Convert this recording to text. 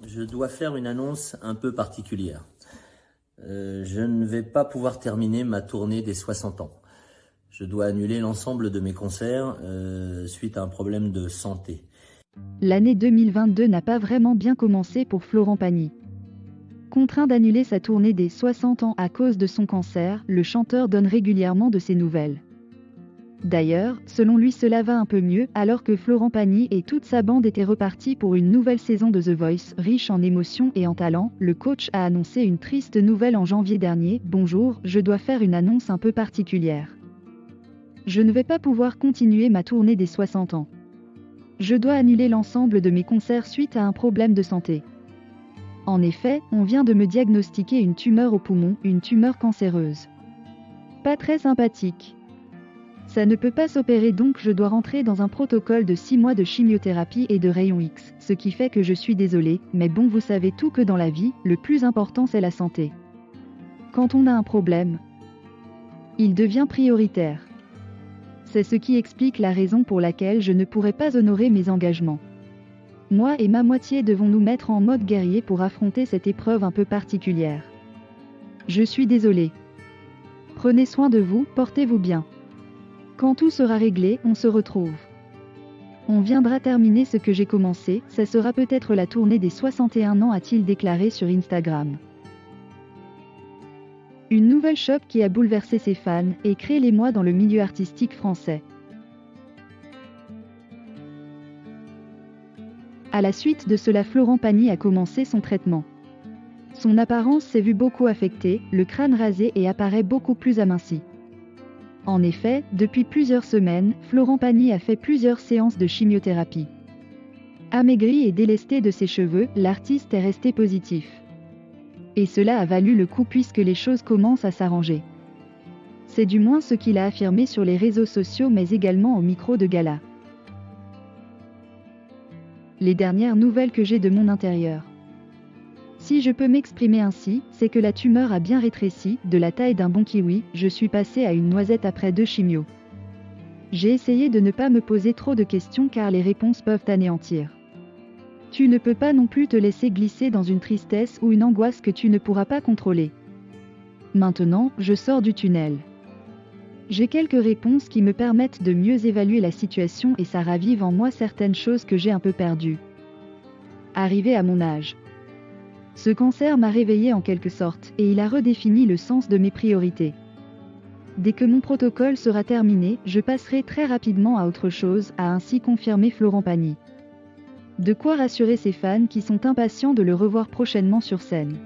Je dois faire une annonce un peu particulière. Je ne vais pas pouvoir terminer ma tournée des 60 ans. Je dois annuler l'ensemble de mes concerts suite à un problème de santé. L'année 2022 n'a pas vraiment bien commencé pour Florent Pagny. Contraint d'annuler sa tournée des 60 ans à cause de son cancer, le chanteur donne régulièrement de ses nouvelles. D'ailleurs, selon lui, cela va un peu mieux, alors que Florent Pagny et toute sa bande étaient repartis pour une nouvelle saison de The Voice, riche en émotions et en talent. Le coach a annoncé une triste nouvelle en janvier dernier. Bonjour, je dois faire une annonce un peu particulière. Je ne vais pas pouvoir continuer ma tournée des 60 ans. Je dois annuler l'ensemble de mes concerts suite à un problème de santé. En effet, on vient de me diagnostiquer une tumeur au poumon, une tumeur cancéreuse. Pas très sympathique. Ça ne peut pas s'opérer, donc je dois rentrer dans un protocole de 6 mois de chimiothérapie et de rayons X, ce qui fait que je suis désolée, mais bon, vous savez tout que dans la vie, le plus important c'est la santé. Quand on a un problème, il devient prioritaire. C'est ce qui explique la raison pour laquelle je ne pourrai pas honorer mes engagements. Moi et ma moitié devons nous mettre en mode guerrier pour affronter cette épreuve un peu particulière. Je suis désolée. Prenez soin de vous, portez-vous bien. Quand tout sera réglé, on se retrouve. On viendra terminer ce que j'ai commencé, ça sera peut-être la tournée des 61 ans, a-t-il déclaré sur Instagram. Une nouvelle choc qui a bouleversé ses fans et créé l'émoi dans le milieu artistique français. À la suite de cela, Florent Pagny a commencé son traitement. Son apparence s'est vue beaucoup affectée, le crâne rasé et apparaît beaucoup plus aminci. En effet, depuis plusieurs semaines, Florent Pagny a fait plusieurs séances de chimiothérapie. Amaigri et délesté de ses cheveux, l'artiste est resté positif. Et cela a valu le coup puisque les choses commencent à s'arranger. C'est du moins ce qu'il a affirmé sur les réseaux sociaux, mais également au micro de gala. Les dernières nouvelles que j'ai de mon intérieur. Si je peux m'exprimer ainsi, c'est que la tumeur a bien rétréci, de la taille d'un bon kiwi, je suis passé à une noisette après 2 chimios. J'ai essayé de ne pas me poser trop de questions car les réponses peuvent anéantir. Tu ne peux pas non plus te laisser glisser dans une tristesse ou une angoisse que tu ne pourras pas contrôler. Maintenant, je sors du tunnel. J'ai quelques réponses qui me permettent de mieux évaluer la situation et ça ravive en moi certaines choses que j'ai un peu perdues. Arrivé à mon âge. Ce cancer m'a réveillé en quelque sorte, et il a redéfini le sens de mes priorités. Dès que mon protocole sera terminé, je passerai très rapidement à autre chose, a ainsi confirmé Florent Pagny. De quoi rassurer ses fans qui sont impatients de le revoir prochainement sur scène.